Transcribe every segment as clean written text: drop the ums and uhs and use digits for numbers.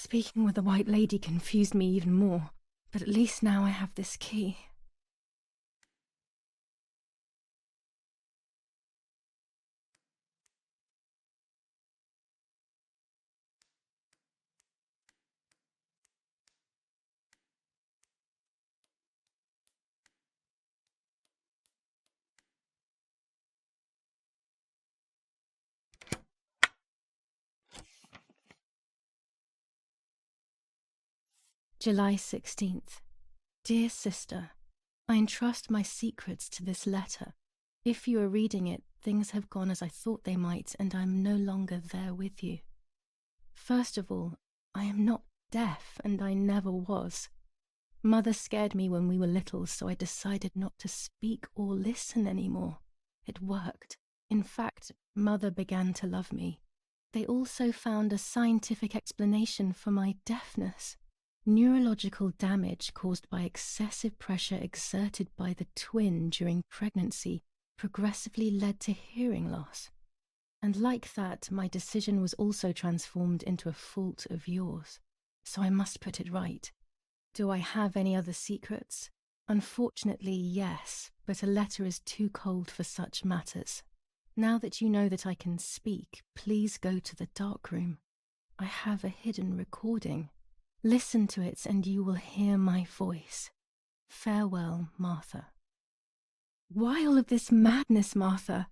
Speaking with the White Lady confused me even more, but at least now I have this key. July 16th. Dear Sister, I entrust my secrets to this letter. If you are reading it, things have gone as I thought they might, and I am no longer there with you. First of all, I am not deaf, and I never was. Mother scared me when we were little, so I decided not to speak or listen anymore. It worked. In fact, Mother began to love me. They also found a scientific explanation for my deafness. Neurological damage caused by excessive pressure exerted by the twin during pregnancy progressively led to hearing loss. And like that, my decision was also transformed into a fault of yours. So I must put it right. Do I have any other secrets? Unfortunately, yes, but a letter is too cold for such matters. Now that you know that I can speak, please go to the dark room. I have a hidden recording. Listen to it and you will hear my voice. Farewell, Martha. Why all of this madness, Martha?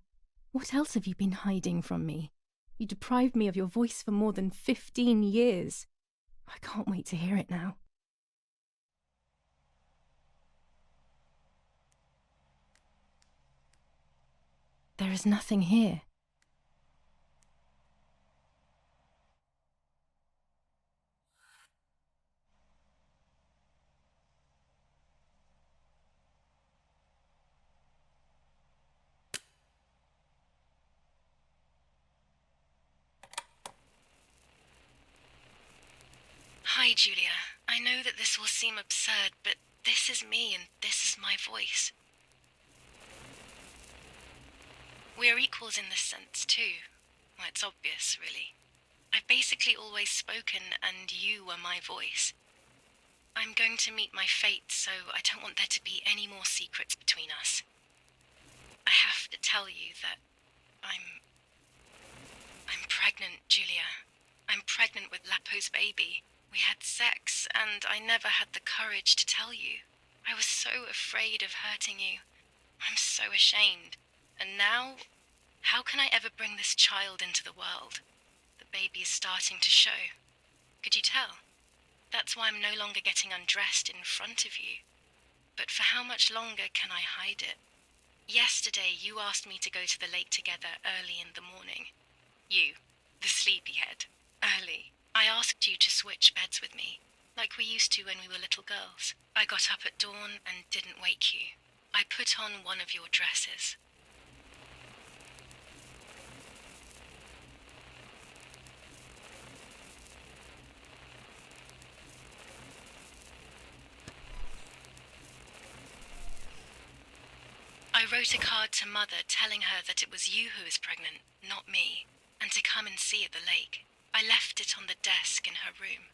What else have you been hiding from me? You deprived me of your voice for more than 15 years. I can't wait to hear it now. There is nothing here. Hi, Giulia. I know that this will seem absurd, but this is me and this is my voice. We are equals in this sense, too. Well, it's obvious, really. I've basically always spoken, and you were my voice. I'm going to meet my fate, so I don't want there to be any more secrets between us. I have to tell you that I'm pregnant, Giulia. I'm pregnant with Lapo's baby. We had sex, and I never had the courage to tell you. I was so afraid of hurting you. I'm so ashamed. And now, how can I ever bring this child into the world? The baby is starting to show. Could you tell? That's why I'm no longer getting undressed in front of you. But for how much longer can I hide it? Yesterday, you asked me to go to the lake together early in the morning. You, the sleepyhead. Early. I asked you to switch beds with me, like we used to when we were little girls. I got up at dawn and didn't wake you. I put on one of your dresses. I wrote a card to Mother telling her that it was you who was pregnant, not me, and to come and see at the lake. I left it on the desk in her room.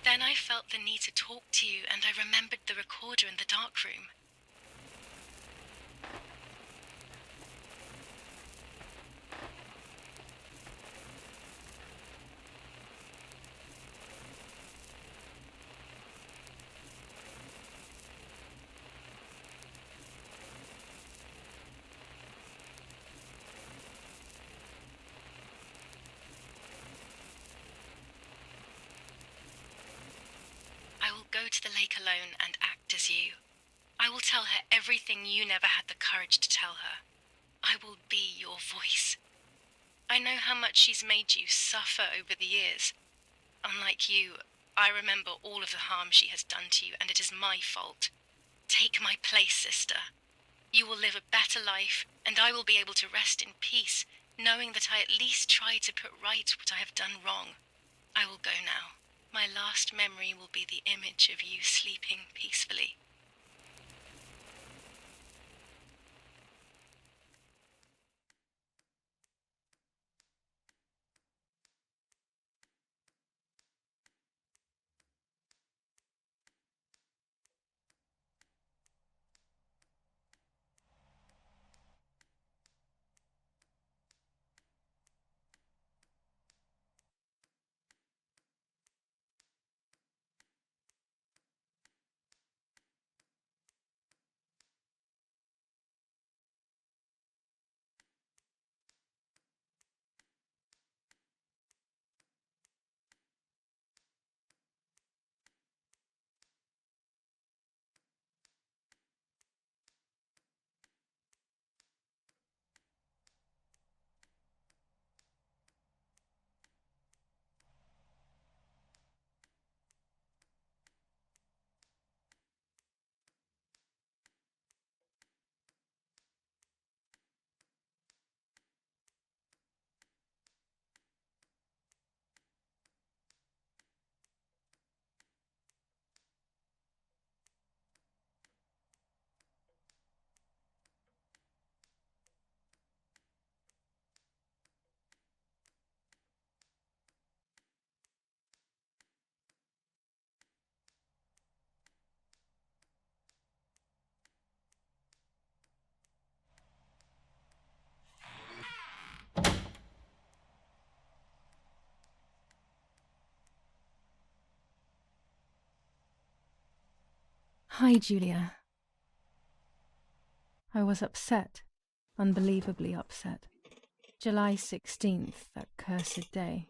Then I felt the need to talk to you, and I remembered the recorder in the dark room. I will go to the lake alone and act as you. I will tell her everything you never had the courage to tell her. I will be your voice. I know how much she's made you suffer over the years. Unlike you, I remember all of the harm she has done to you, and it is my fault. Take my place, sister. You will live a better life, and I will be able to rest in peace, knowing that I at least tried to put right what I have done wrong. I will go now. My last memory will be the image of you sleeping peacefully. Hi, Giulia. I was upset, unbelievably upset. July 16th, that cursed day.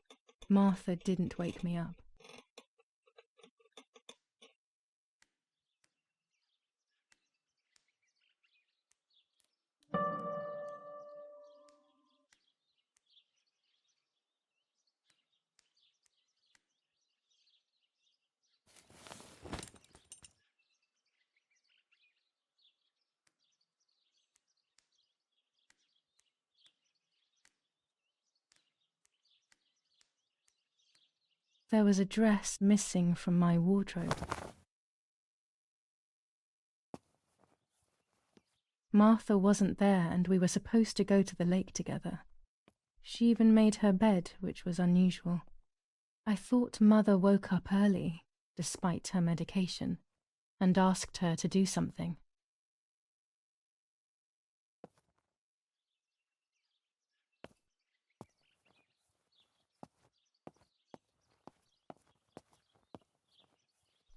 Martha didn't wake me up. There was a dress missing from my wardrobe. Martha wasn't there, and we were supposed to go to the lake together. She even made her bed, which was unusual. I thought Mother woke up early, despite her medication, and asked her to do something.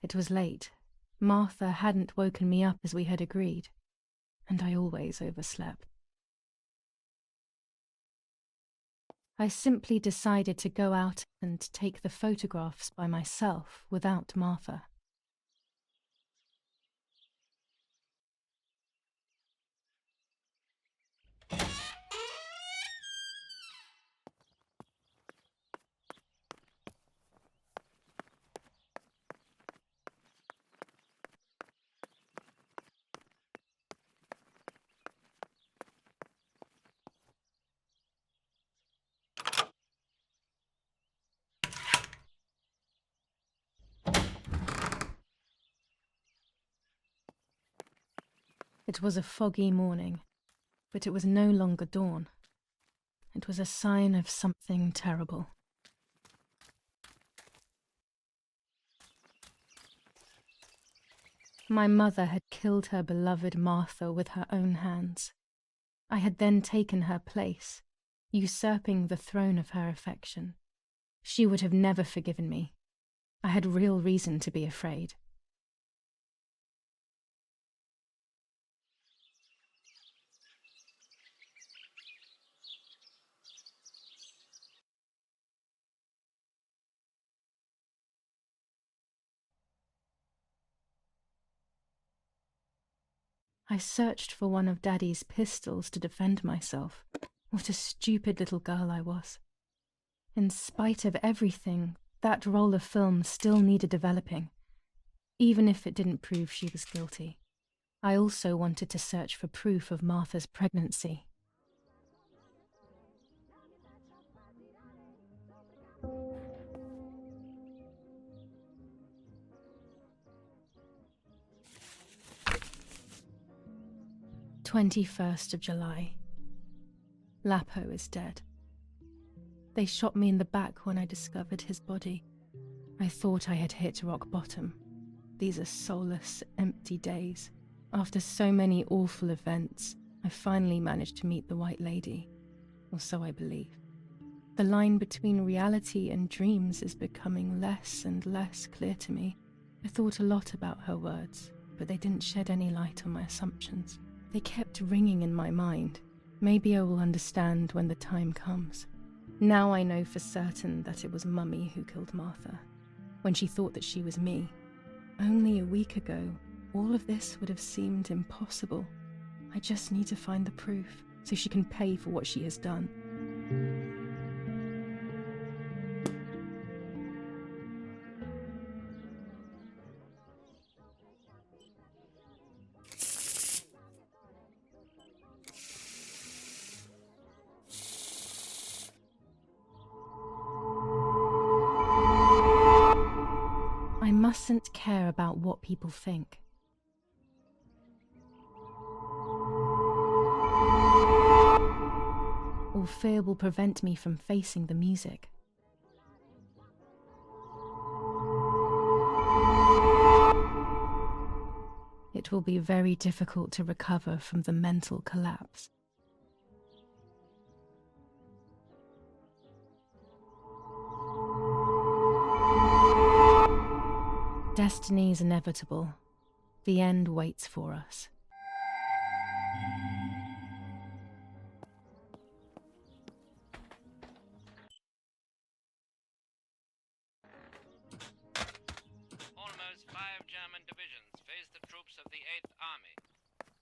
It was late. Martha hadn't woken me up as we had agreed, and I always overslept. I simply decided to go out and take the photographs by myself without Martha. It was a foggy morning, but it was no longer dawn. It was a sign of something terrible. My mother had killed her beloved Martha with her own hands. I had then taken her place, usurping the throne of her affection. She would have never forgiven me. I had real reason to be afraid. I searched for one of Daddy's pistols to defend myself. What a stupid little girl I was. In spite of everything, that roll of film still needed developing, even if it didn't prove she was guilty. I also wanted to search for proof of Martha's pregnancy. July 21st. Lapo is dead. They shot me in the back when I discovered his body. I thought I had hit rock bottom. These are soulless, empty days. After so many awful events, I finally managed to meet the White Lady, or so I believe. The line between reality and dreams is becoming less and less clear to me. I thought a lot about her words, but they didn't shed any light on my assumptions. They kept ringing in my mind. Maybe I will understand when the time comes. Now I know for certain that it was Mummy who killed Martha, when she thought that she was me. Only a week ago, all of this would have seemed impossible. I just need to find the proof, so she can pay for what she has done. I mustn't care about what people think. Or fear will prevent me from facing the music. It will be very difficult to recover from the mental collapse. Destiny is inevitable. The end waits for us. Almost 5 German divisions face the troops of the 8th Army.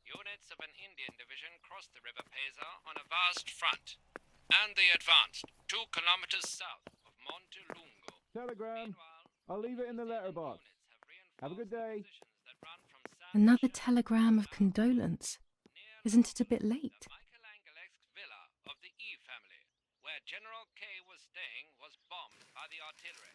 Units of an Indian division crossed the River Pesa on a vast front. And they advanced 2 kilometers south of Montelungo. Telegram. I'll leave it in the letterbox. Have a good day. Another telegram of condolence. Isn't it a bit late? The Michelangelo villa of the E family, where General K was staying, was bombed by the artillery.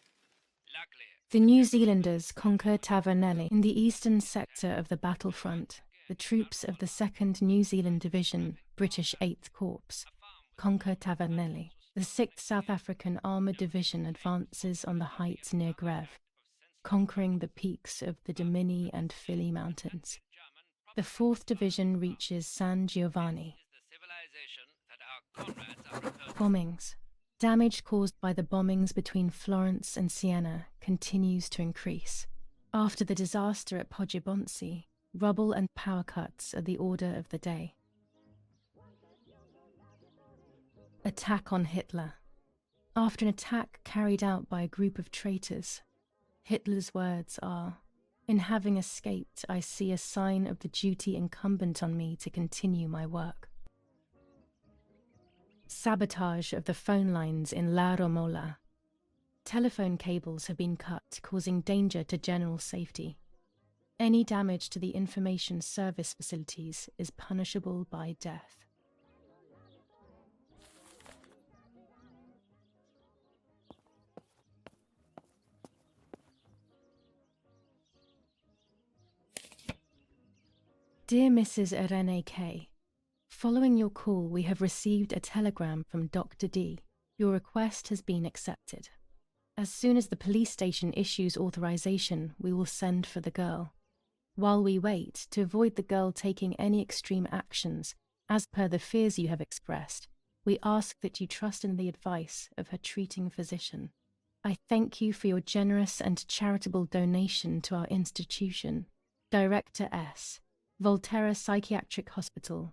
Luckily, The New Zealanders conquer Tavernelli. In the eastern sector of the battlefront, the troops of the 2nd New Zealand Division, British 8th Corps, conquer Tavernelli. The 6th South African Armoured Division advances on the heights near Greve, conquering the peaks of the Dimini and Fili Mountains. The 4th Division reaches San Giovanni. the civilization that our comrades are referred to. Bombings. Damage caused by the bombings between Florence and Siena continues to increase. After the disaster at Poggibonsi, rubble and power cuts are the order of the day. Attack on Hitler. After an attack carried out by a group of traitors, Hitler's words are, "In having escaped, I see a sign of the duty incumbent on me to continue my work." Sabotage of the phone lines in La Romola. Telephone cables have been cut, causing danger to general safety. Any damage to the information service facilities is punishable by death. Dear Mrs. Irene K., following your call, we have received a telegram from Dr. D. Your request has been accepted. As soon as the police station issues authorization, we will send for the girl. While we wait, to avoid the girl taking any extreme actions, as per the fears you have expressed, we ask that you trust in the advice of her treating physician. I thank you for your generous and charitable donation to our institution. Director S., Volterra Psychiatric Hospital,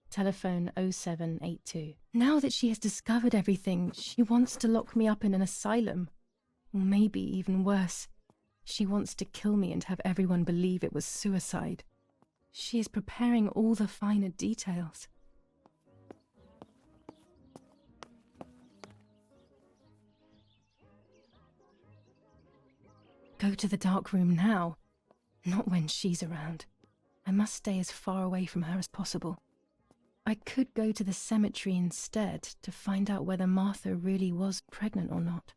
telephone 0782. Now that she has discovered everything, she wants to lock me up in an asylum. Or maybe even worse, she wants to kill me and have everyone believe it was suicide. She is preparing all the finer details. go to the dark room now. Not when she's around. I must stay as far away from her as possible. I could go to the cemetery instead to find out whether Martha really was pregnant or not.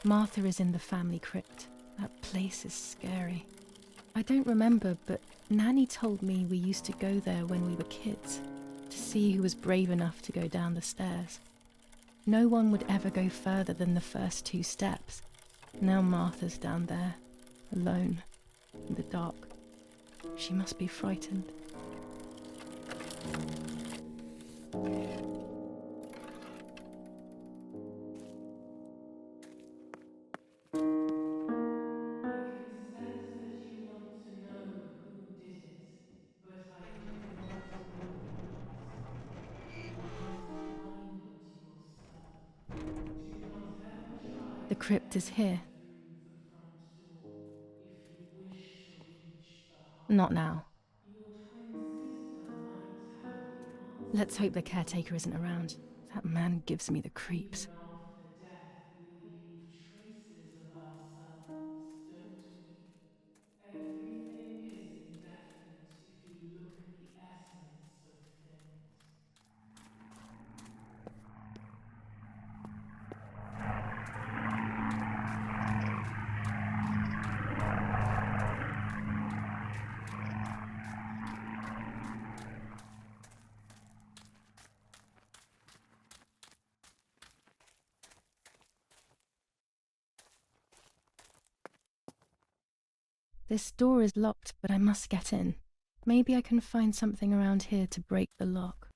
Martha is in the family crypt. That place is scary. I don't remember, but Nanny told me we used to go there when we were kids, to see who was brave enough to go down the stairs. No one would ever go further than the first 2 steps. Now Martha's down there, alone, in the dark. She must be frightened. The crypt is here. Not now. Let's hope the caretaker isn't around. That man gives me the creeps. Even after death, we leave traces of ourselves, don't we? Everything is indefinite if you look at the essence of things. This door is locked, but I must get in. Maybe I can find something around here to break the lock.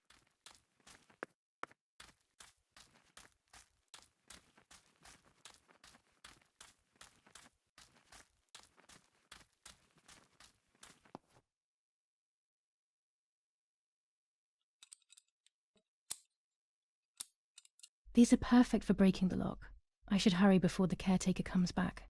These are perfect for breaking the lock. I should hurry before the caretaker comes back.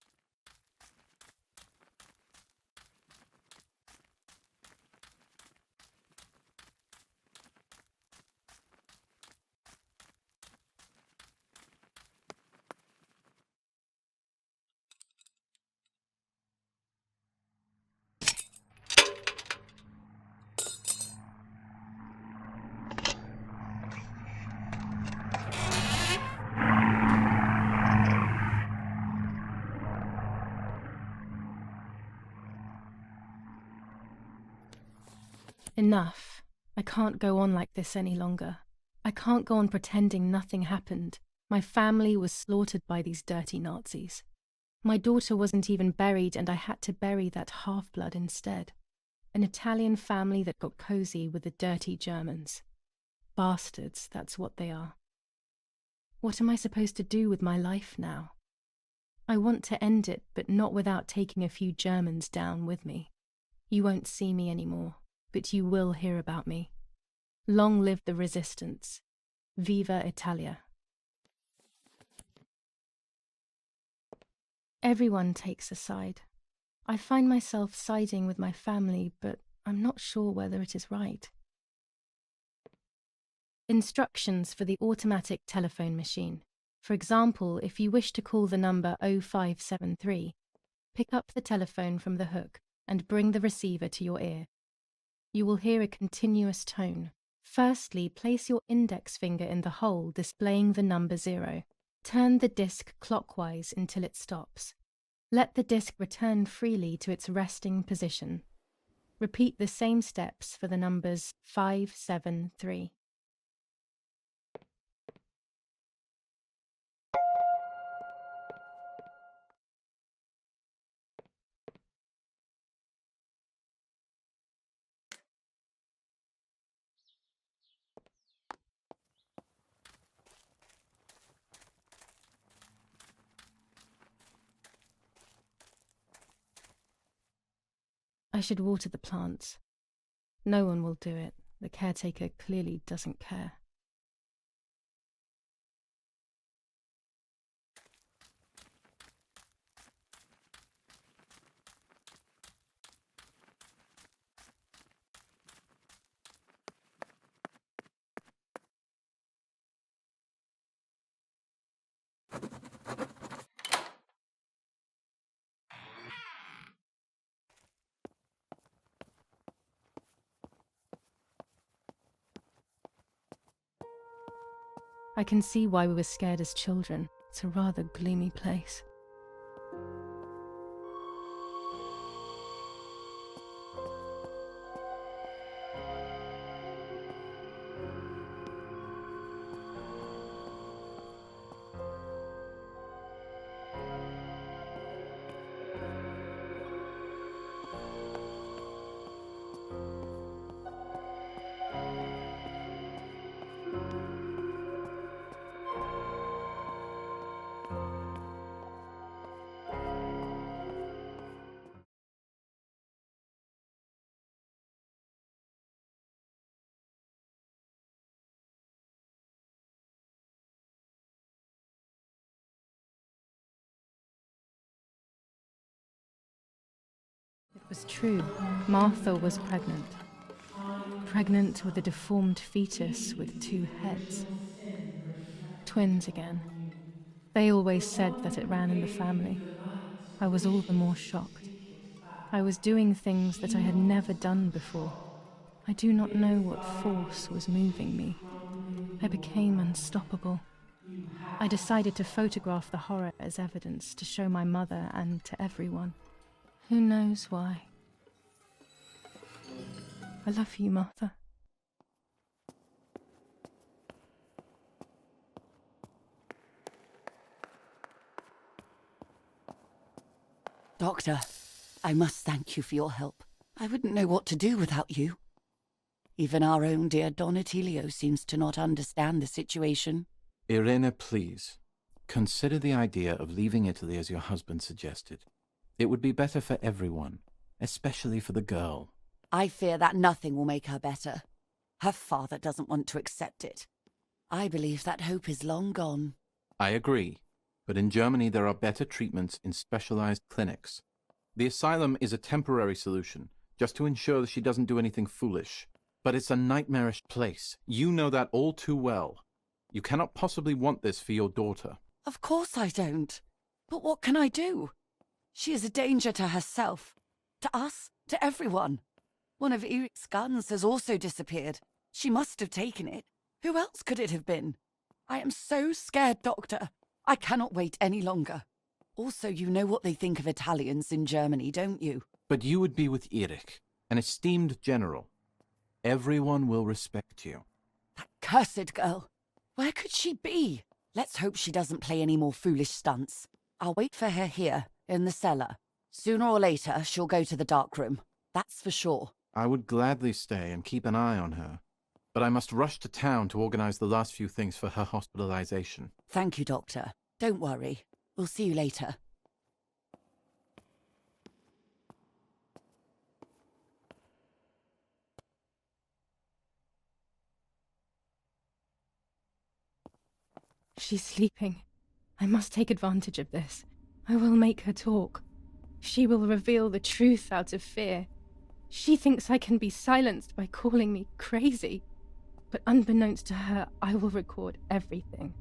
Enough. I can't go on like this any longer. I can't go on pretending nothing happened. My family was slaughtered by these dirty Nazis. My daughter wasn't even buried, and I had to bury that half-blood instead. An Italian family that got cozy with the dirty Germans. Bastards, that's what they are. What am I supposed to do with my life now? I want to end it, but not without taking a few Germans down with me. You won't see me anymore, but you will hear about me. Long live the resistance. Viva Italia. Everyone takes a side. I find myself siding with my family, but I'm not sure whether it is right. Instructions for the automatic telephone machine. For example, if you wish to call the number 0573, pick up the telephone from the hook and bring the receiver to your ear. You will hear a continuous tone, Firstly, place your index finger in the hole displaying the number 0. Turn the disc clockwise until it stops. Let the disc return freely to its resting position. Repeat the same steps for the numbers 5, 7, 3. I should water the plants. No one will do it. The caretaker clearly doesn't care. I can see why we were scared as children. It's a rather gloomy place. It was true. Martha was pregnant. Pregnant with a deformed fetus with 2 heads. Your sin reflected Twins again. on you. They always The said one that it who ran in the gave you family. the light I was all the more wishes to shocked. take it back. I was doing things that She I had wants never done before. control. I do not know Bit what by force was bit, moving she's me. crumbling I your became life. unstoppable. You have I decided to stop. photograph the horror as evidence to show my mother and to everyone. Who knows why? I love you, Martha. Doctor, I must thank you for your help. I wouldn't know what to do without you. Even our own dear Donatello seems to not understand the situation. Irene, please. Consider the idea of leaving Italy as your husband suggested. It would be better for everyone, especially for the girl. I fear that nothing will make her better. Her father doesn't want to accept it. I believe that hope is long gone. I agree, but in Germany there are better treatments in specialized clinics. The asylum is a temporary solution, just to ensure that she doesn't do anything foolish. But it's a nightmarish place. You know that all too well. You cannot possibly want this for your daughter. Of course I don't. But what can I do? She is a danger to herself, to us, to everyone. One of Eric's guns has also disappeared. She must have taken it. Who else could it have been? I am so scared, Doctor. I cannot wait any longer. Also, you know what they think of Italians in Germany, don't you? But you would be with Eric, an esteemed general. Everyone will respect you. That cursed girl. Where could she be? Let's hope she doesn't play any more foolish stunts. I'll wait for her here, in the cellar. Sooner or later, she'll go to the dark room. That's for sure. I would gladly stay and keep an eye on her. But I must rush to town to organize the last few things for her hospitalization. Thank you, Doctor. Don't worry. We'll see you later. She's sleeping. I must take advantage of this. I will make her talk. She will reveal the truth out of fear. She thinks I can be silenced by calling me crazy. But unbeknownst to her, I will record everything.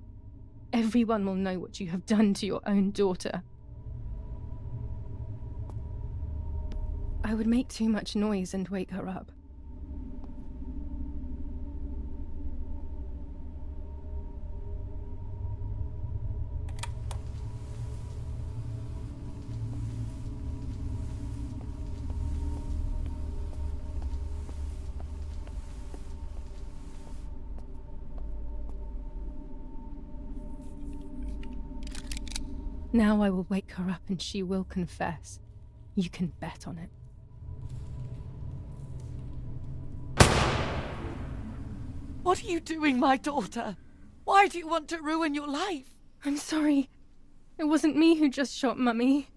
Everyone will know what you have done to your own daughter. I would make too much noise and wake her up. Now I will wake her up and she will confess. You can bet on it. What are you doing, my daughter? Why do you want to ruin your life? I'm sorry. It wasn't me who just shot Mummy.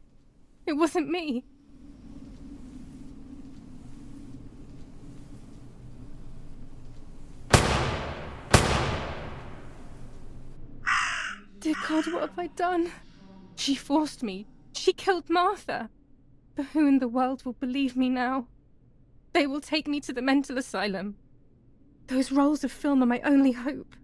It wasn't me. Dear God, what have I done? She forced me. She killed Martha. But who in the world will believe me now? They will take me to the mental asylum. Those rolls of film are my only hope.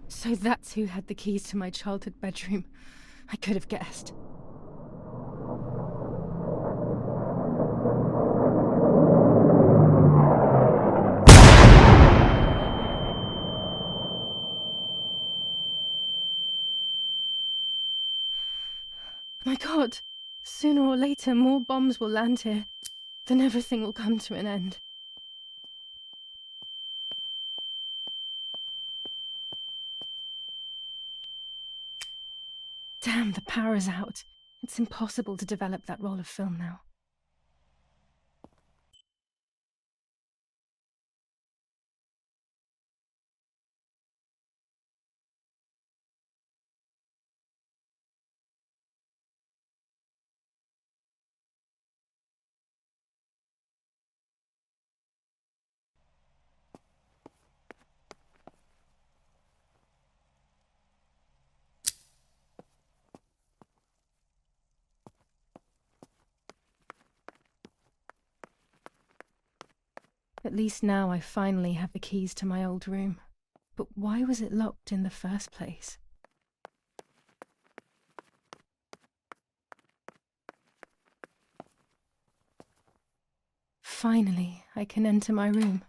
So that's who had the keys to my childhood bedroom. I could have guessed. My God, sooner or later more bombs will land here. Then everything will come to an end. Damn, the power is out. It's impossible to develop that roll of film now. At least now I finally have the keys to my old room. But why was it locked in the first place? Finally, I can enter my room.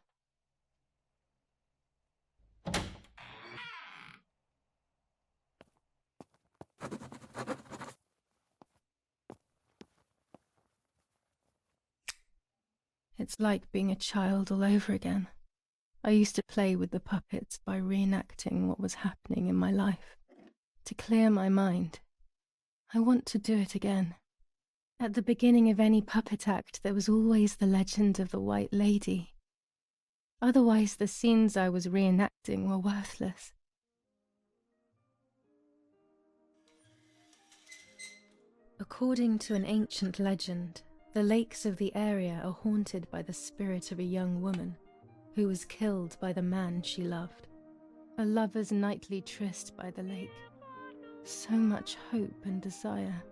It's like being a child all over again. I used to play with the puppets by reenacting what was happening in my life, to clear my mind. I want to do it again. At the beginning of any puppet act, there was always the legend of the White Lady. Otherwise, the scenes I was reenacting were worthless. According to an ancient legend, the lakes of the area are haunted by the spirit of a young woman who was killed by the man she loved. A lover's nightly tryst by the lake. So much hope and desire,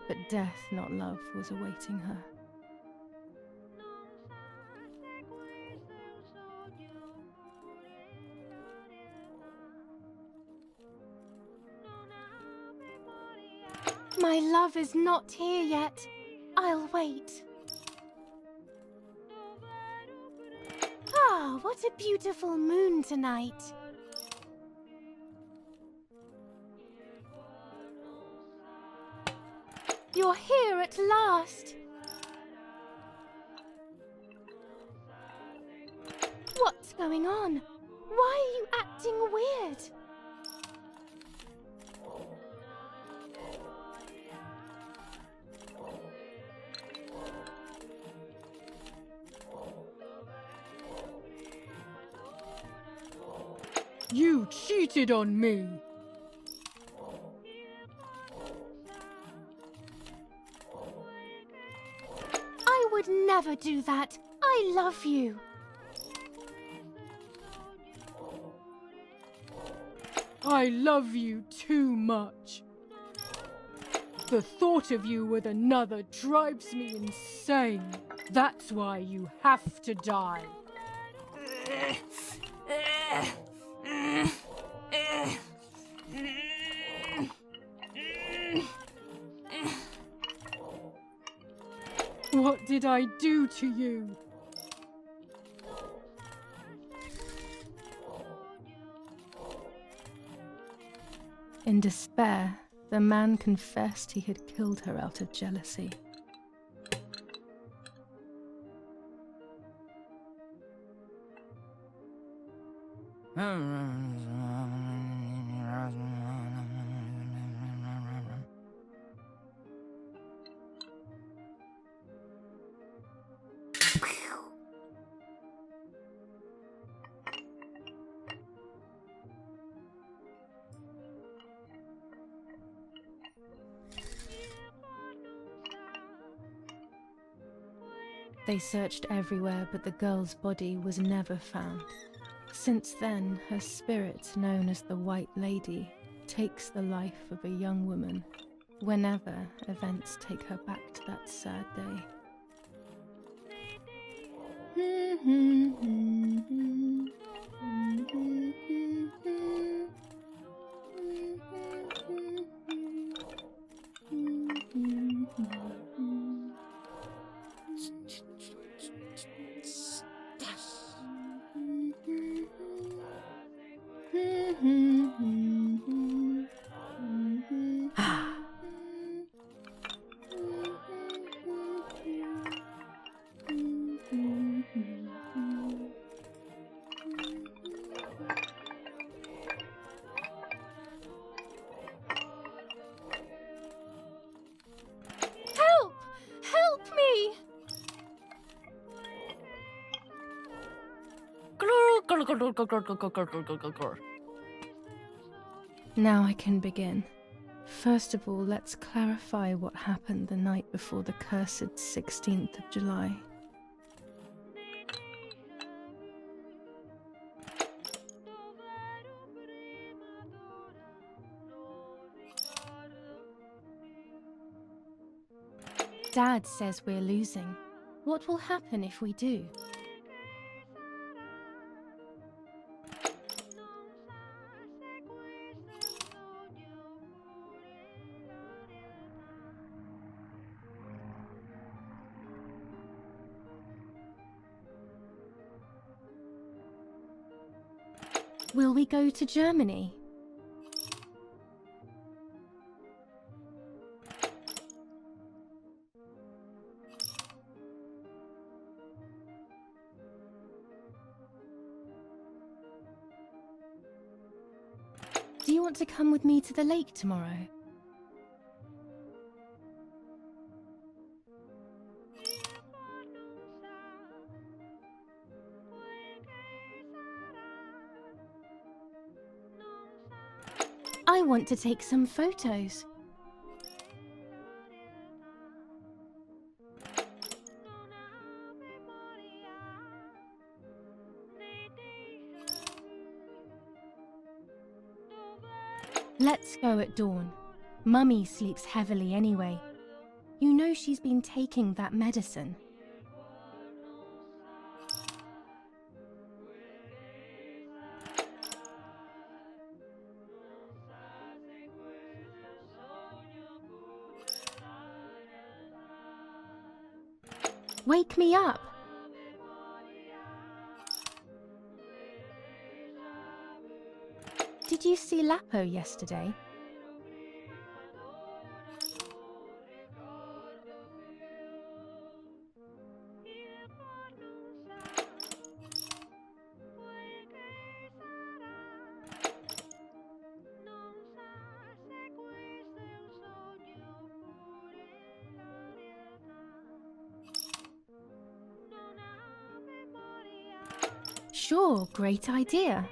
but death, not love, was awaiting her. My love is not here yet. I'll wait. Ah, what a beautiful moon tonight. You're here at last. What's going on? Why are you acting weird? You cheated on me! I would never do that. I love you. I love you too much. The thought of you with another drives me insane. That's why you have to die. What did I do to you? In despair, the man confessed he had killed her out of jealousy. They searched everywhere, but the girl's body was never found. Since then, her spirit, known as the White Lady, takes the life of a young woman whenever events take her back to that sad day. Help! Help me! Now I can begin. First of all, let's clarify what happened the night before the cursed 16th of July. Dad says we're losing. What will happen if we do? Will we go to Germany? Do you want to come with me to the lake tomorrow? I want to take some photos. Let's go at dawn. Mummy sleeps heavily anyway. You know she's been taking that medicine. Wake me up! Did you see Lapo yesterday? Sure, great idea.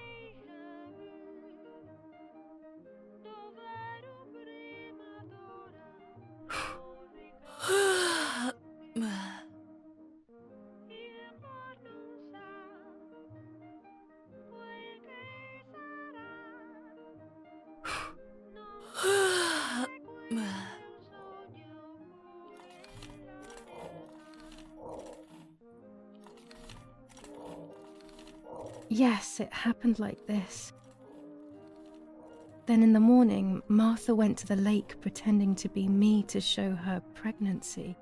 Yes, it happened like this. Then in the morning, Martha went to the lake pretending to be me to show her pregnancy.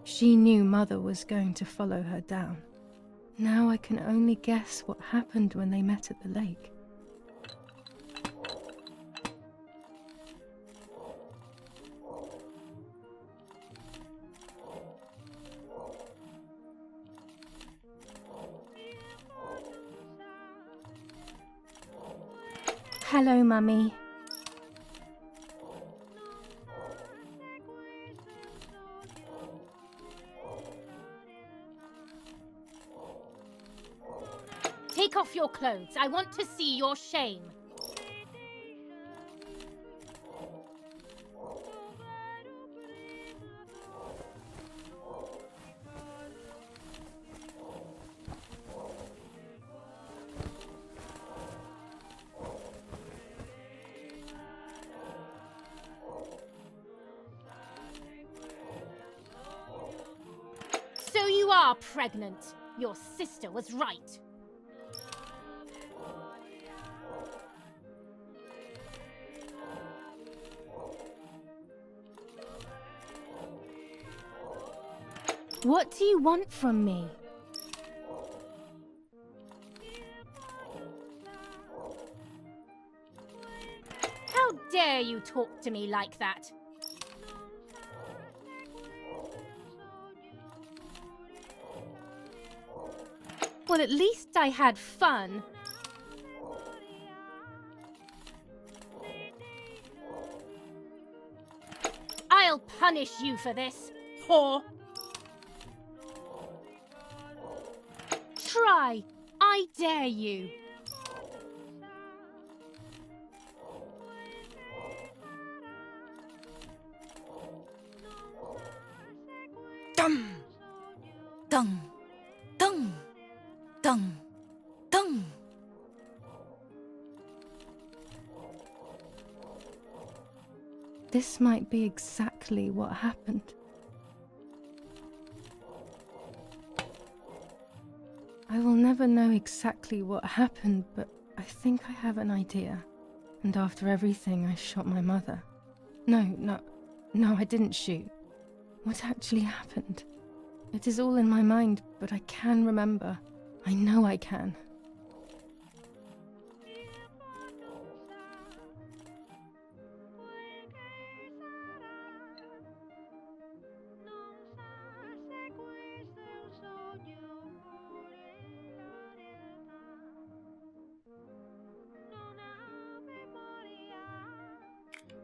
She knew Mother was going to follow her down. Now I can only guess what happened when they met at the lake. Hello, Mummy. Take off your clothes. I want to see your shame. So you are pregnant. Your sister was right. What do you want from me? How dare you talk to me like that? Well, at least I had fun. I'll punish you for this, whore. Try. I dare you. Dum, dung, dung, dung, dung. This might be exactly what happened. I will never know exactly what happened, but I think I have an idea. And after everything, I shot my mother. No, I didn't shoot. What actually happened? It is all in my mind, but I can remember. I know I can.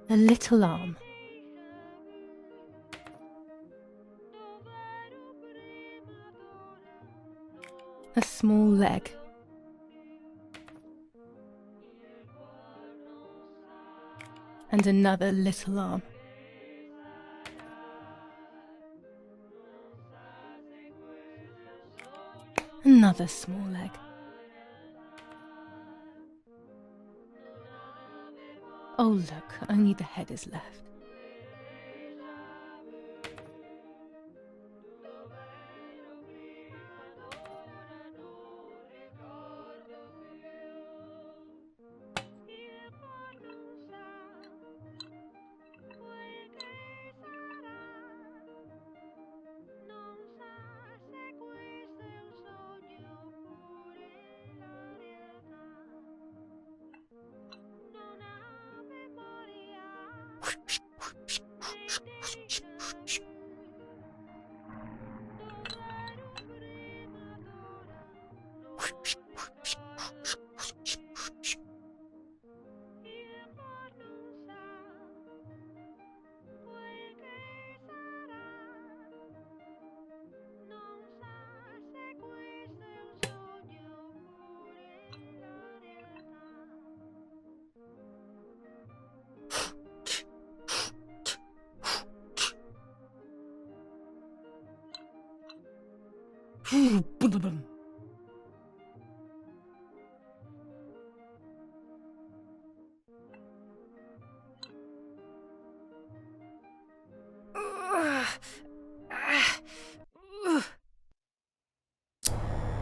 A little arm. A small leg. And another little arm. Another small leg. Oh look, only the head is left.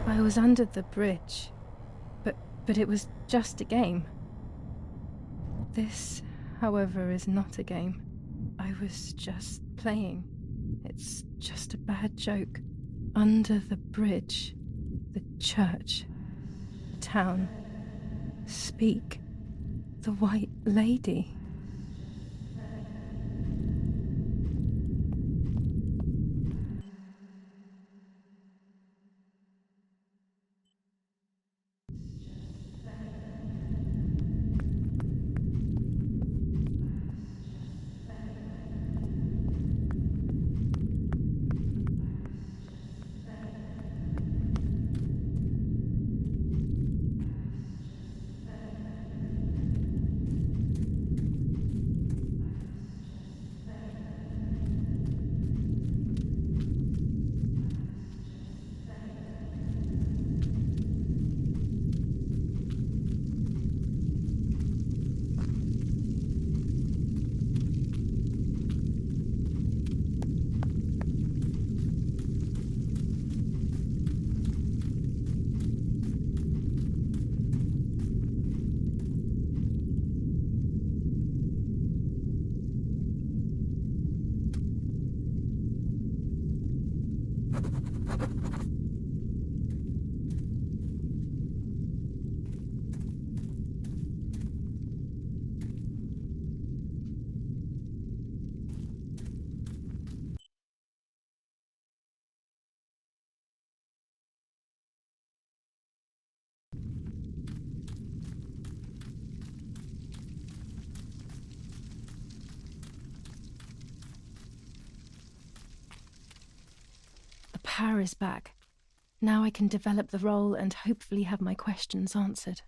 I was under the bridge, but it was just a game. This, however, is not a game. I was just playing. It's just a bad joke. Under the bridge, the church, town, speak, the white lady. The power is back. Now I can develop the role and hopefully have my questions answered.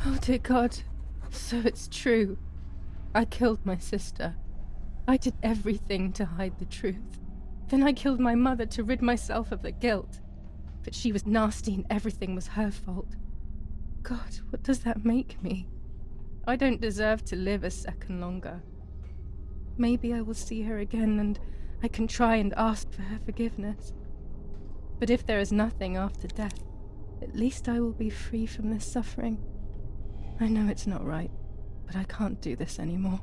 Oh dear God, so it's true. I killed my sister. I did everything to hide the truth. Then I killed my mother to rid myself of the guilt. But she was nasty and everything was her fault. God, what does that make me? I don't deserve to live a second longer. Maybe I will see her again and I can try and ask for her forgiveness. But if there is nothing after death, at least I will be free from this suffering. I know it's not right, but I can't do this anymore.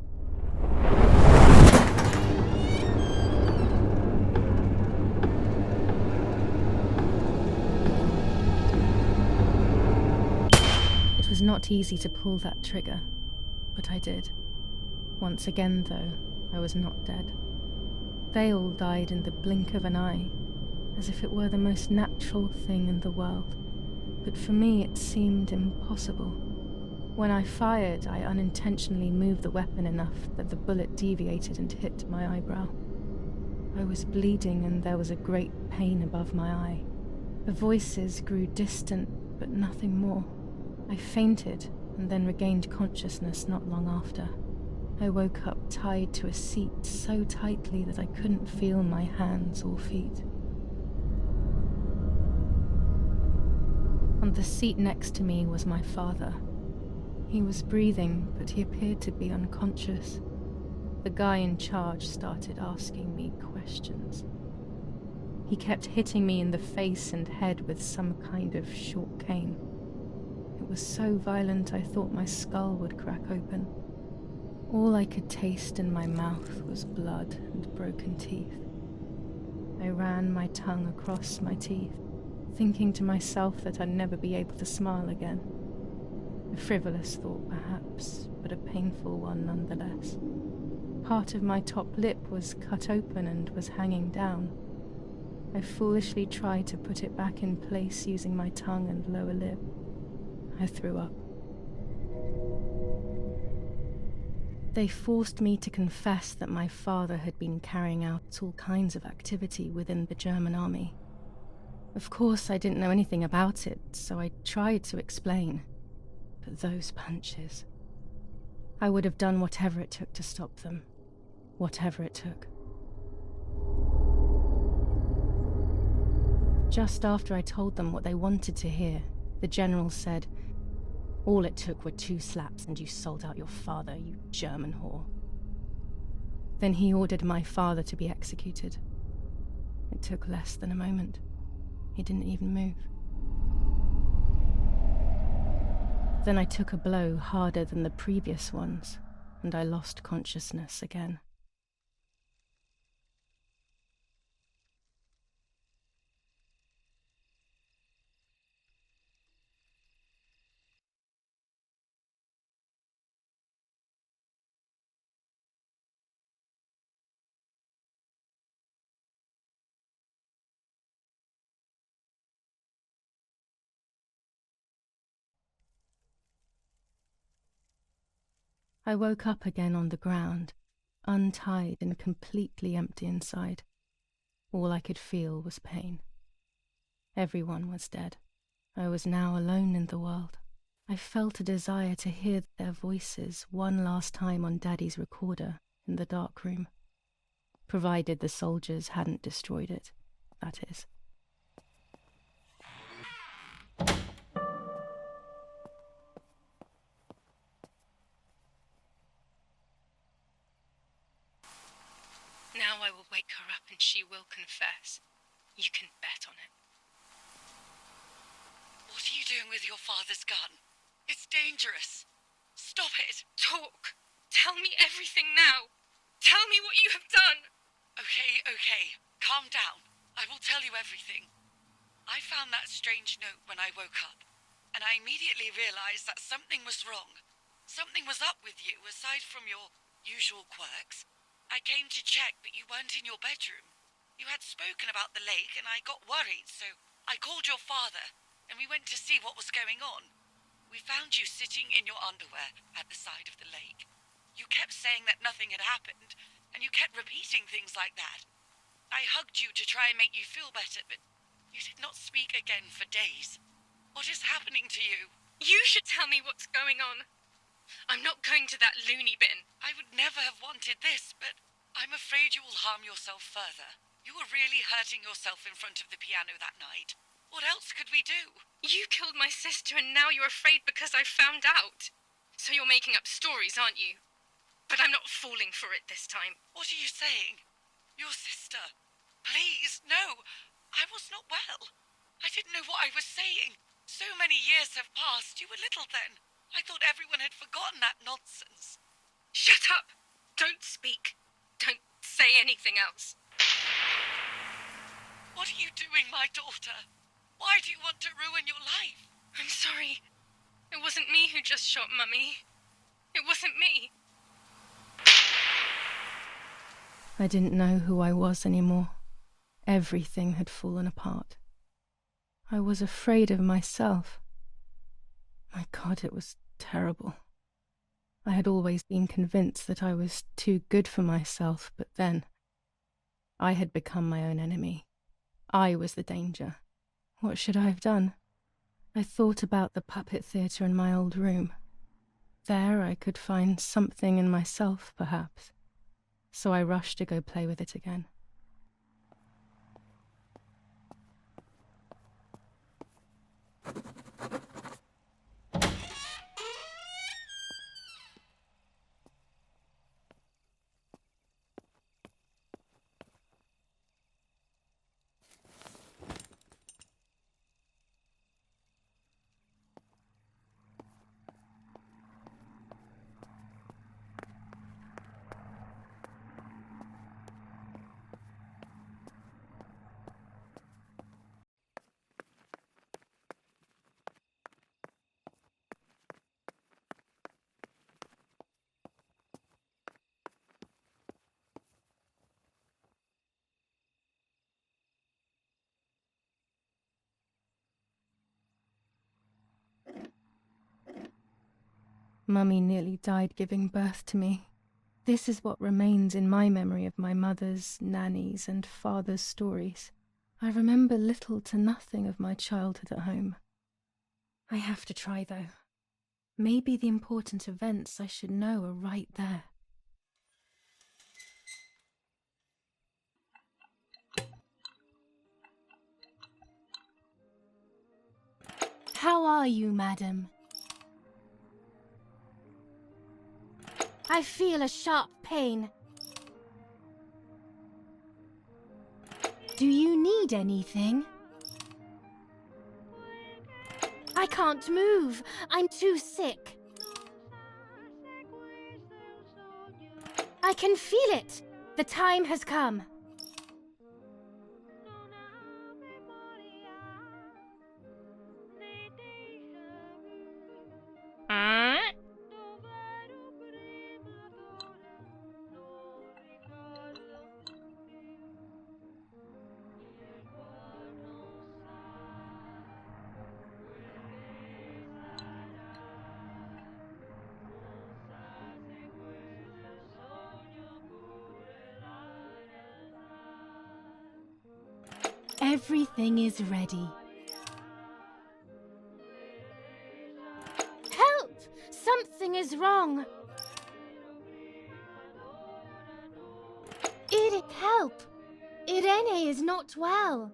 It was not easy to pull that trigger, but I did. Once again, though, I was not dead. They all died in the blink of an eye, as if it were the most natural thing in the world. But for me, it seemed impossible. When I fired, I unintentionally moved the weapon enough that the bullet deviated and hit my eyebrow. I was bleeding and there was a great pain above my eye. The voices grew distant, but nothing more. I fainted and then regained consciousness not long after. I woke up tied to a seat so tightly that I couldn't feel my hands or feet. On the seat next to me was my father. He was breathing, but he appeared to be unconscious. The guy in charge started asking me questions. He kept hitting me in the face and head with some kind of short cane. It was so violent I thought my skull would crack open. All I could taste in my mouth was blood and broken teeth. I ran my tongue across my teeth, thinking to myself that I'd never be able to smile again. A frivolous thought, perhaps, but a painful one nonetheless. Part of my top lip was cut open and was hanging down. I foolishly tried to put it back in place using my tongue and lower lip. I threw up. They forced me to confess that my father had been carrying out all kinds of activity within the German army. Of course, I didn't know anything about it, so I tried to explain. But those punches... I would have done whatever it took to stop them. Whatever it took. Just after I told them what they wanted to hear, the general said, "All it took were 2 slaps and you sold out your father, you German whore." Then he ordered my father to be executed. It took less than a moment. He didn't even move. Then I took a blow harder than the previous ones, and I lost consciousness again. I woke up again on the ground, untied and completely empty inside. All I could feel was pain. Everyone was dead. I was now alone in the world. I felt a desire to hear their voices one last time on Daddy's recorder in the dark room. Provided the soldiers hadn't destroyed it, that is. Now I will wake her up and she will confess. You can bet on it. What are you doing with your father's gun? It's dangerous. Stop it. Talk! Tell me everything now! Tell me what you have done! Okay. Calm down. I will tell you everything. I found that strange note when I woke up, and I immediately realized that something was wrong. Something was up with you, aside from your usual quirks. I came to check, but you weren't in your bedroom. You had spoken about the lake, and I got worried, so I called your father, and we went to see what was going on. We found you sitting in your underwear at the side of the lake. You kept saying that nothing had happened, and you kept repeating things like that. I hugged you to try and make you feel better, but you did not speak again for days. What is happening to you? You should tell me what's going on. I'm not going to that loony bin. I would never have wanted this, but I'm afraid you will harm yourself further. You were really hurting yourself in front of the piano that night. What else could we do? You killed my sister and now you're afraid because I found out. So you're making up stories, aren't you? But I'm not falling for it this time. What are you saying? Your sister? Please, no. I was not well. I didn't know what I was saying. So many years have passed. You were little then. I thought everyone had forgotten that nonsense. Shut up! Don't speak. Don't say anything else. What are you doing, my daughter? Why do you want to ruin your life? I'm sorry. It wasn't me who just shot Mummy. It wasn't me. I didn't know who I was anymore. Everything had fallen apart. I was afraid of myself. My God, it was terrible. I had always been convinced that I was too good for myself, but then I had become my own enemy. I was the danger. What should I have done? I thought about the puppet theatre in my old room. There I could find something in myself, perhaps. So I rushed to go play with it again. Mummy nearly died giving birth to me. This is what remains in my memory of my mother's, nanny's, and father's stories. I remember little to nothing of my childhood at home. I have to try, though. Maybe the important events I should know are right there. How are you, madam? I feel a sharp pain. Do you need anything? I can't move. I'm too sick. I can feel it. The time has come. Everything is ready. Help! Something is wrong. Eric, help! Irene is not well.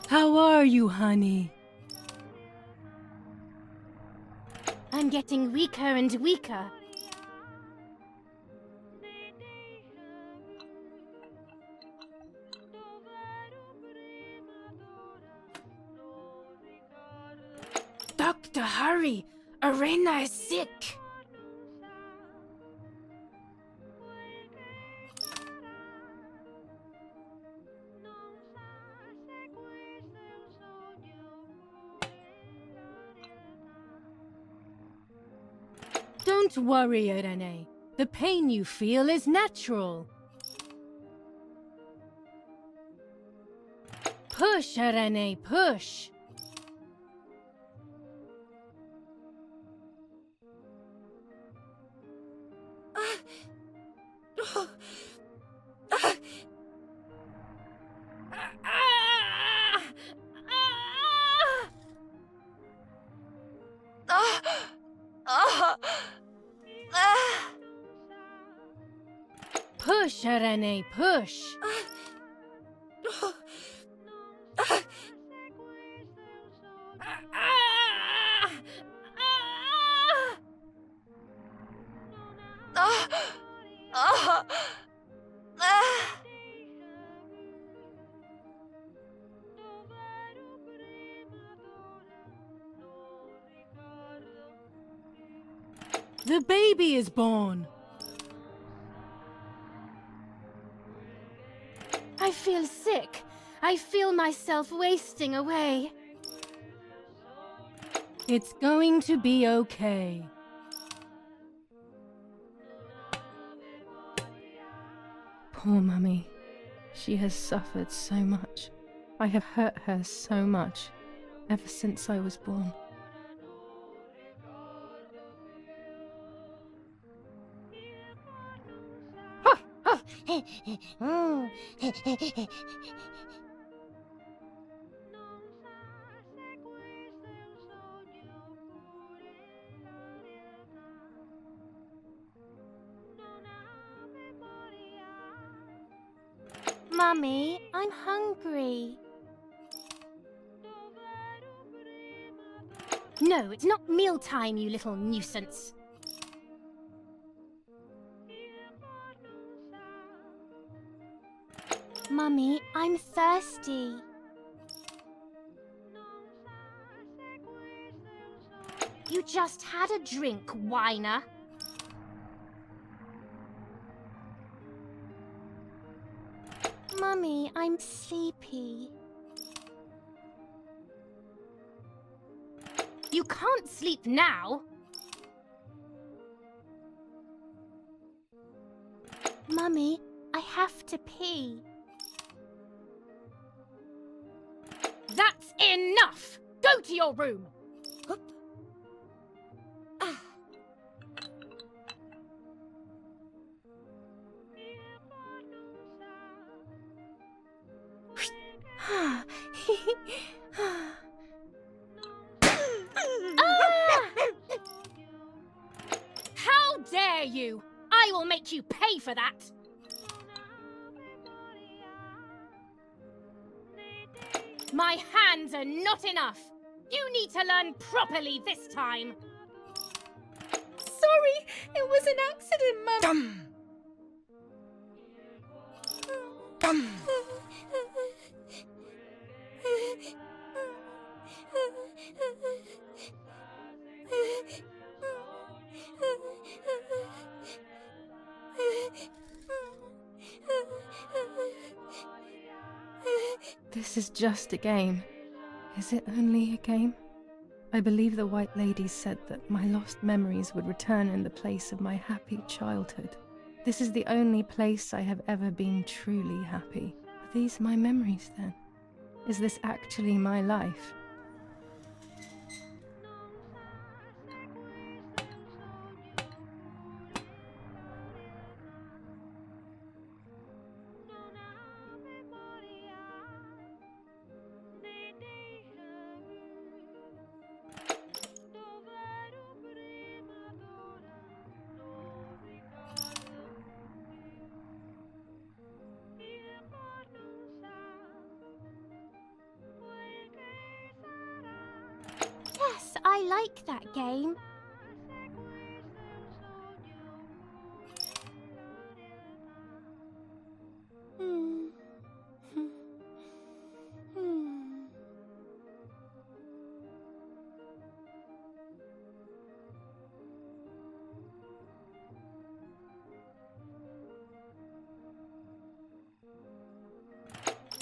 How are you, honey? I'm getting weaker and weaker. Doctor, hurry! Arena is sick! Don't worry, Irene. The pain you feel is natural. Push, Irene, push! Push, Irene, push! The baby is born! I feel sick. I feel myself wasting away. It's going to be okay. Poor Mummy. She has suffered so much. I have hurt her so much, ever since I was born. Mummy, I'm hungry. No, it's not mealtime, you little nuisance. Mummy, I'm thirsty. You just had a drink, whiner. Mummy, I'm sleepy. You can't sleep now. Mummy, I have to pee. That's enough! Go to your room! How dare you! I will make you pay for that! My hands are not enough! You need to learn properly this time! Sorry, it was an accident, Mum. This is just a game. Is it only a game? I believe the White Lady said that my lost memories would return in the place of my happy childhood. This is the only place I have ever been truly happy. Are these my memories then? Is this actually my life? Yes, I like that game.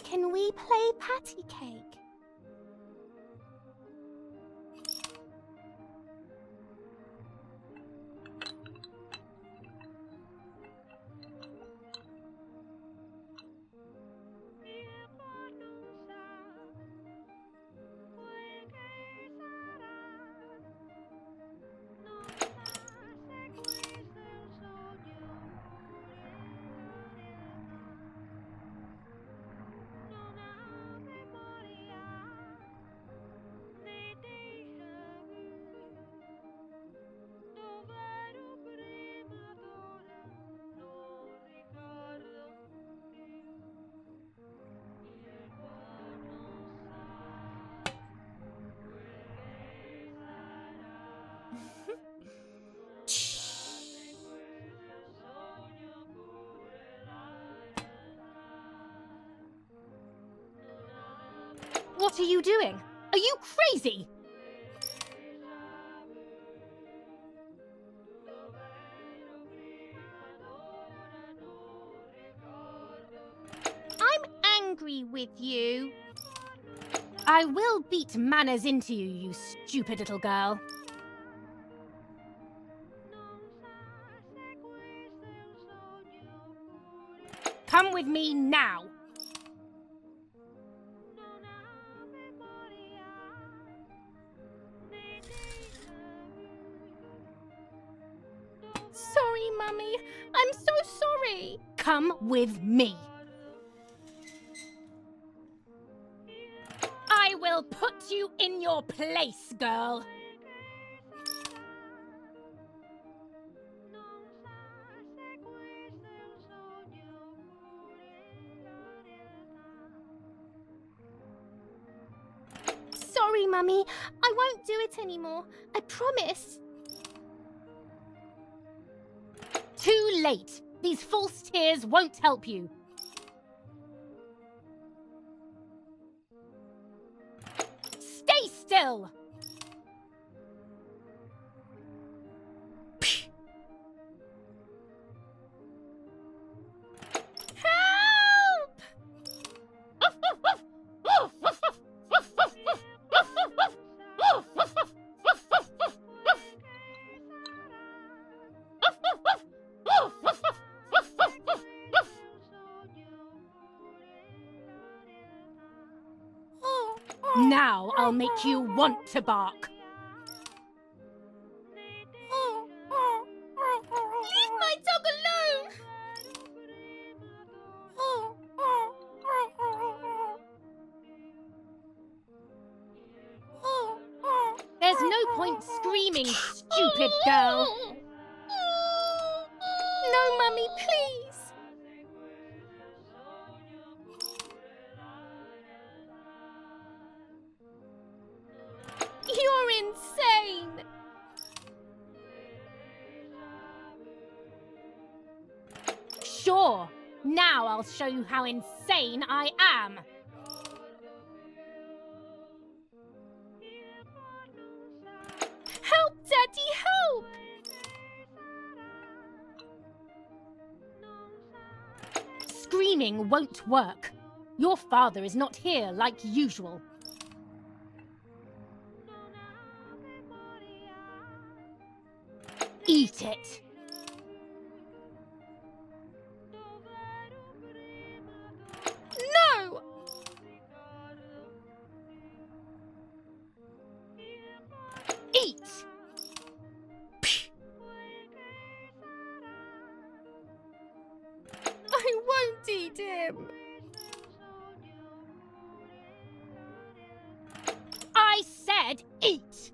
Can we play patty cake? What are you doing? Are you crazy? I'm angry with you. I will beat manners into you, you stupid little girl. Come with me now. Sorry, Mummy. I'm so sorry. Come with me. I will put you in your place, girl. Sorry, Mummy. I won't do it anymore. I promise. Too late. These false tears won't help you. Stay still! Help! Now I'll make you want to bark. Leave my dog alone! There's no point screaming, stupid girl. No, Mummy, please! You're insane! Sure, now I'll show you how insane I am! Help, Daddy, help! Screaming won't work. Your father is not here like usual. Eat it! No! Eat! I won't eat him! I said eat!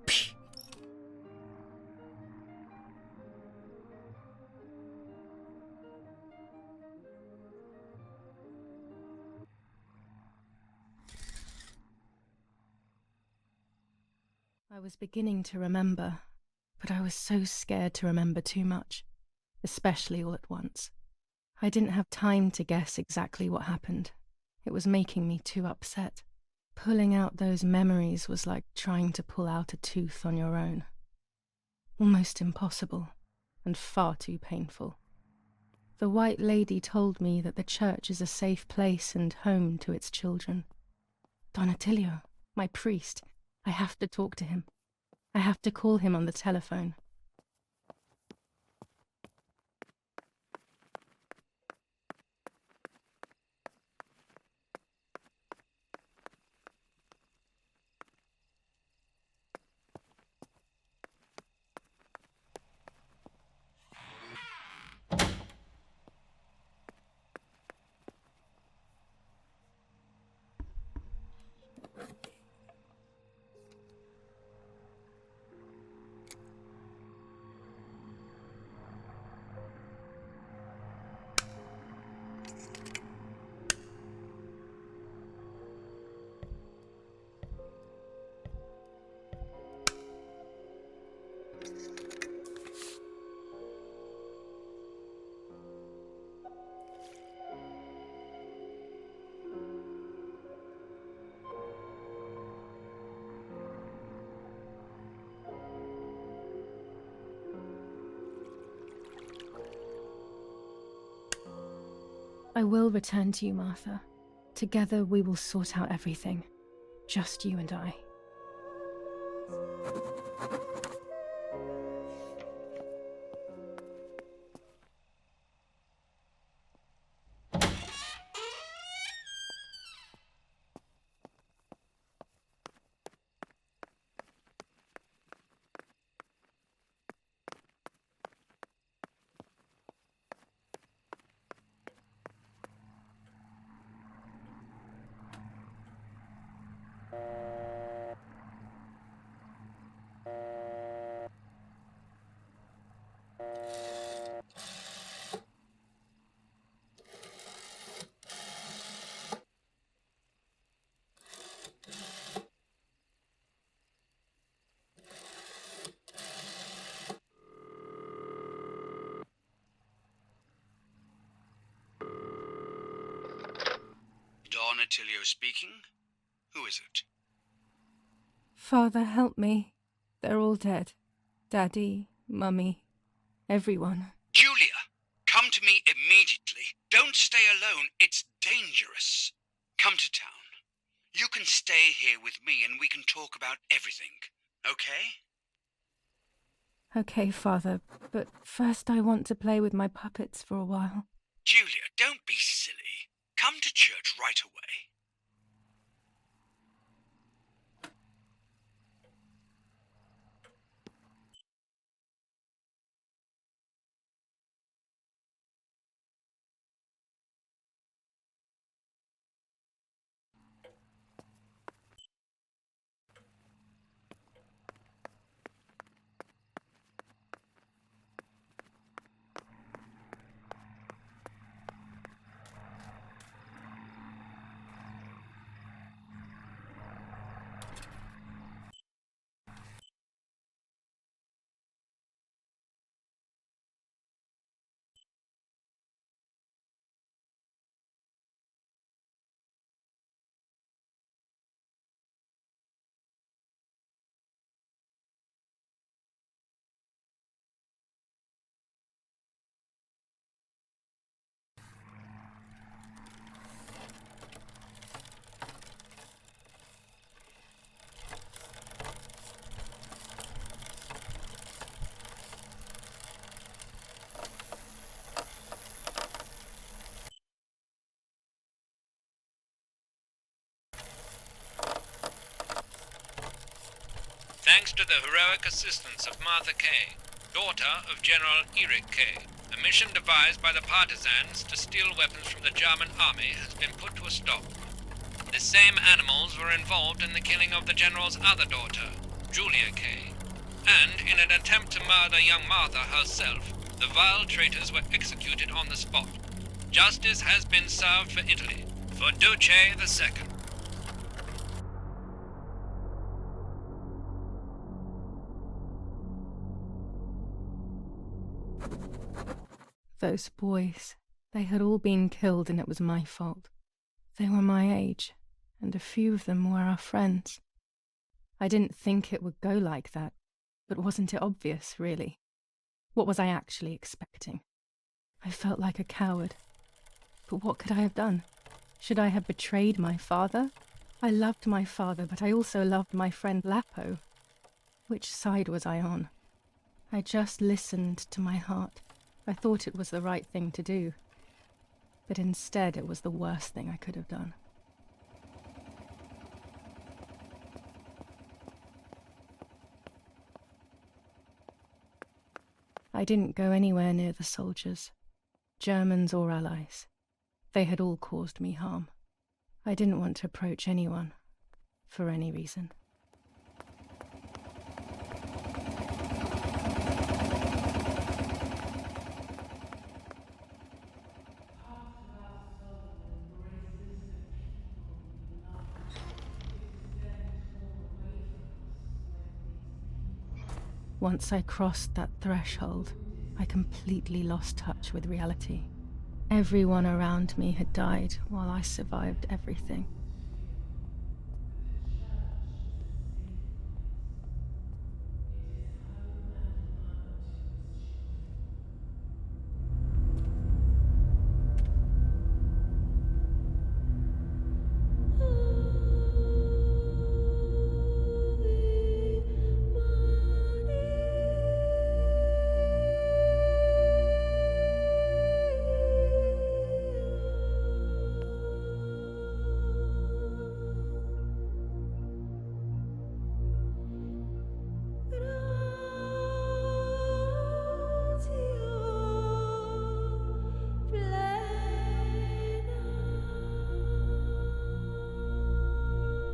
I was beginning to remember, but I was so scared to remember too much, especially all at once. I didn't have time to guess exactly what happened. It was making me too upset. Pulling out those memories was like trying to pull out a tooth on your own. Almost impossible, and far too painful. The White Lady told me that the church is a safe place and home to its children. Don Attilio, my priest, I have to talk to him. I have to call him on the telephone. I will return to you, Martha. Together we will sort out everything. Just you and I. Don Attilio speaking. Who is it? Father, help me. They're all dead. Daddy, Mummy, everyone. Giulia, come to me immediately. Don't stay alone. It's dangerous. Come to town. You can stay here with me and we can talk about everything. Okay? Okay, Father, but first I want to play with my puppets for a while. Giulia, don't be silly. Come to church right away. the heroic assistance of Martha Kay, daughter of General Eric Kay. A mission devised by the partisans to steal weapons from the German army has been put to a stop. The same animals were involved in the killing of the general's other daughter, Giulia Kay. And in an attempt to murder young Martha herself, the vile traitors were executed on the spot. Justice has been served for Italy, for Duce II. Those boys, they had all been killed and it was my fault. They were my age, and a few of them were our friends. I didn't think it would go like that, but wasn't it obvious, really? What was I actually expecting? I felt like a coward. But what could I have done? Should I have betrayed my father? I loved my father, but I also loved my friend Lapo. Which side was I on? I just listened to my heart. I thought it was the right thing to do. But instead, it was the worst thing I could have done. I didn't go anywhere near the soldiers, Germans or Allies. They had all caused me harm. I didn't want to approach anyone, for any reason. Part of our soul embraces the people we love. It is then torn away from us when these people disappear. Once I crossed that threshold, I completely lost touch with reality. Everyone around me had died while I survived everything.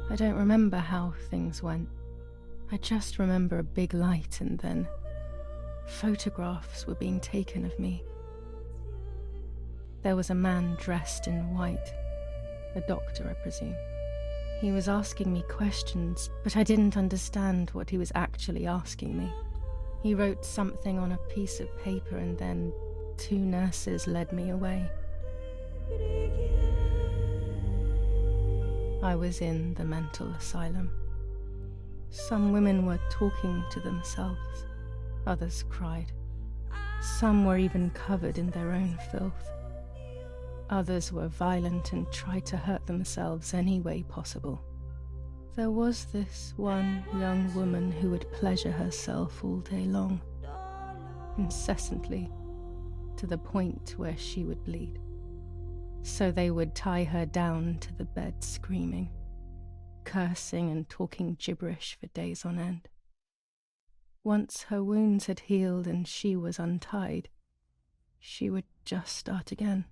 I don't remember how things went. I just remember a big light and then photographs were being taken of me. There was a man dressed in white, a doctor, I presume. He was asking me questions, but I didn't understand what he was actually asking me. He wrote something on a piece of paper and then 2 nurses led me away. I was in the mental asylum. Some women were talking to themselves. Others cried. Some were even covered in their own filth. Others were violent and tried to hurt themselves any way possible. There was this one young woman who would pleasure herself all day long, incessantly, to the point where she would bleed. So they would tie her down to the bed screaming, cursing and talking gibberish for days on end. Once her wounds had healed and she was untied, she would just start again.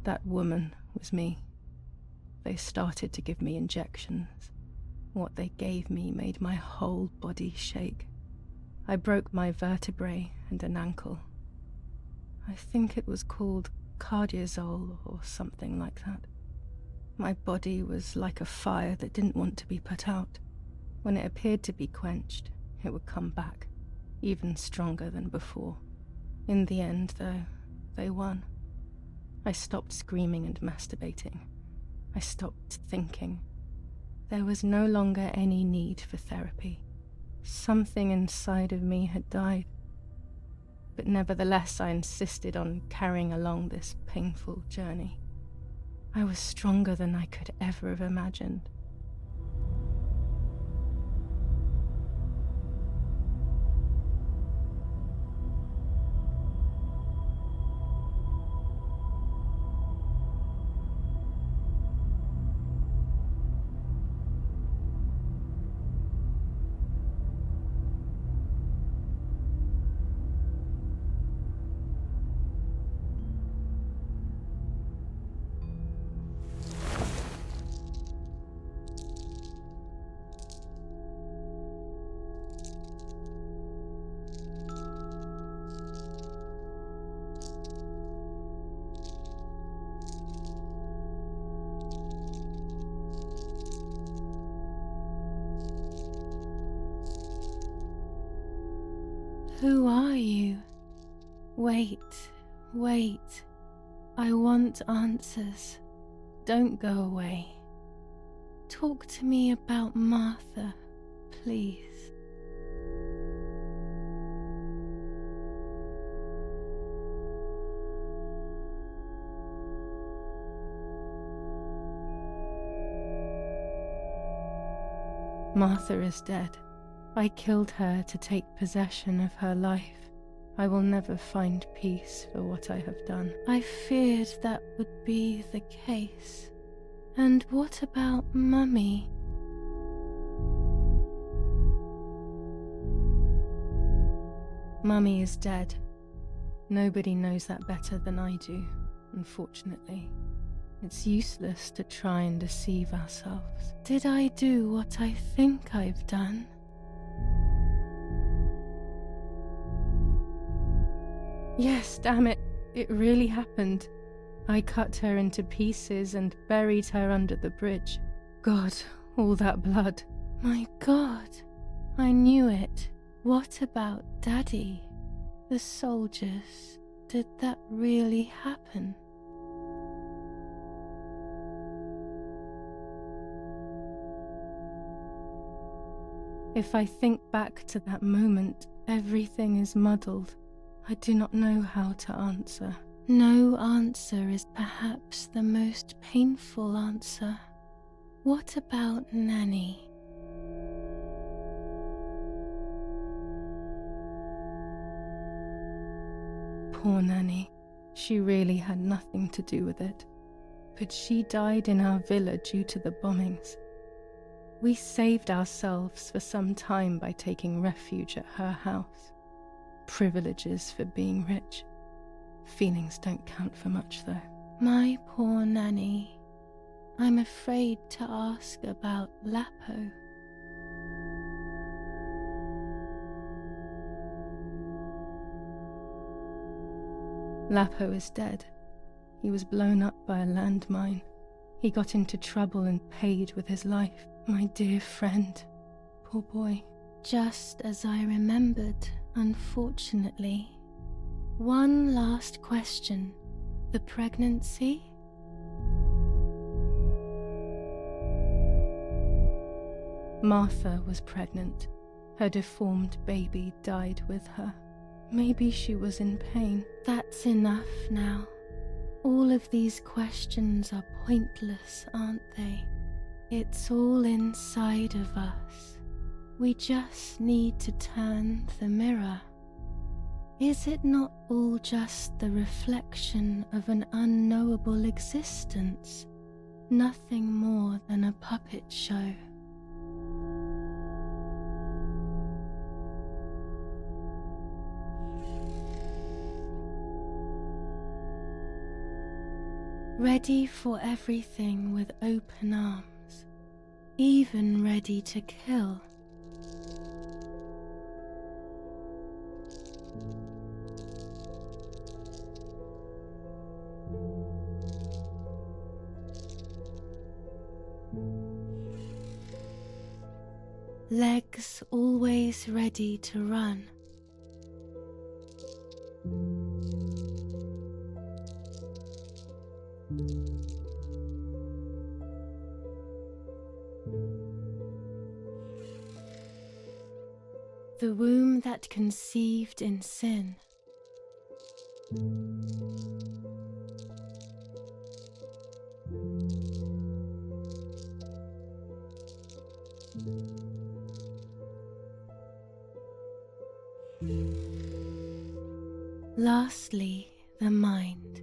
That woman was me. They started to give me injections. What they gave me made my whole body shake. I broke my vertebrae and an ankle. I think it was called cardiazole or something like that. My body was like a fire that didn't want to be put out. When it appeared to be quenched, it would come back, even stronger than before. In the end, though, they won. I stopped screaming and masturbating. I stopped thinking. There was no longer any need for therapy. Something inside of me had died. But nevertheless, I insisted on carrying along this painful journey. I was stronger than I could ever have imagined. Who are you? Wait. I want answers. Don't go away. Talk to me about Martha, please. Martha is dead. I killed her to take possession of her life. I will never find peace for what I have done. I feared that would be the case. And what about Mummy? Mummy is dead. Nobody knows that better than I do, unfortunately. It's useless to try and deceive ourselves. Did I do what I think I've done? Yes, damn it. It really happened. I cut her into pieces and buried her under the bridge. God, all that blood. My God, I knew it. What about Daddy? The soldiers? Did that really happen? If I think back to that moment, everything is muddled. I do not know how to answer. No answer is perhaps the most painful answer. What about Nanny? Poor Nanny. She really had nothing to do with it. But she died in our villa due to the bombings. We saved ourselves for some time by taking refuge at her house. Privileges for being rich. Feelings don't count for much, though. My poor Nanny. I'm afraid to ask about Lapo. Lapo is dead. He was blown up by a landmine. He got into trouble and paid with his life. My dear friend. Poor boy. Just as I remembered, unfortunately. One last question. The pregnancy? Martha was pregnant. Her deformed baby died with her. Maybe she was in pain. That's enough now. All of these questions are pointless, aren't they? It's all inside of us. We just need to turn the mirror. Is it not all just the reflection of an unknowable existence? Nothing more than a puppet show. Ready for everything with open arms, even ready to kill. Legs always ready to run. The womb that conceived in sin. Lastly, the mind.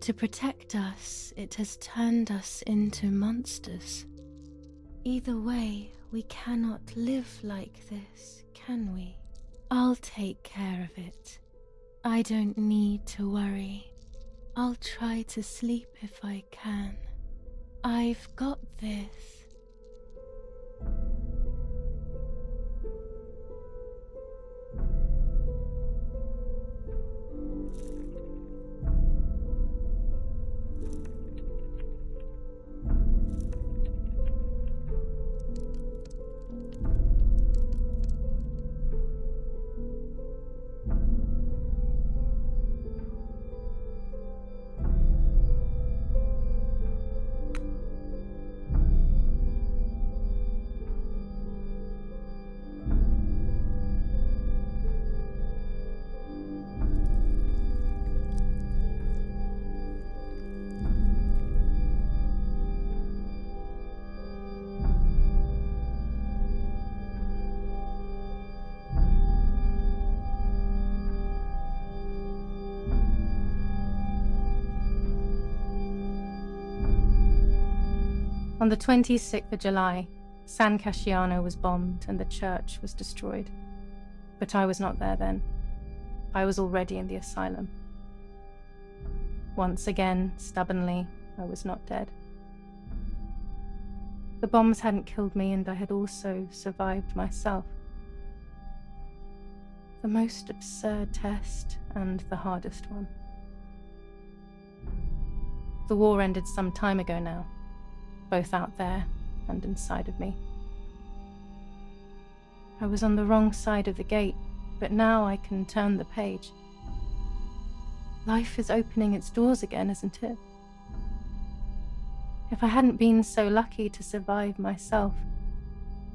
To protect us, it has turned us into monsters. Either way, we cannot live like this, can we? I'll take care of it. I don't need to worry. I'll try to sleep if I can. I've got this. On the 26th of July, San Casciano was bombed and the church was destroyed. But I was not there then. I was already in the asylum. Once again, stubbornly, I was not dead. The bombs hadn't killed me, and I had also survived myself. The most absurd test and the hardest one. The war ended some time ago now, both out there and inside of me. I was on the wrong side of the gate, but now I can turn the page. Life is opening its doors again, isn't it? If I hadn't been so lucky to survive myself,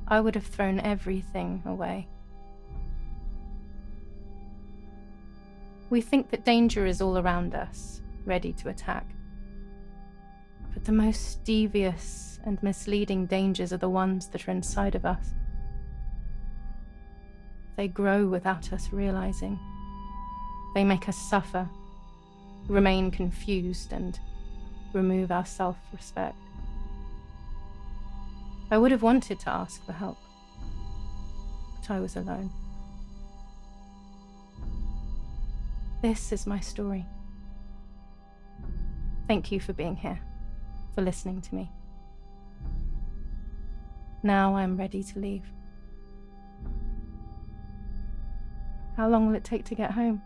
I would have thrown everything away. We think that danger is all around us, ready to attack. But the most devious and misleading dangers are the ones that are inside of us. They grow without us realizing. They make us suffer, remain confused, and remove our self-respect. I would have wanted to ask for help, but I was alone. This is my story. Thank you for being here, for listening to me. Now I'm ready to leave. How long will it take to get home?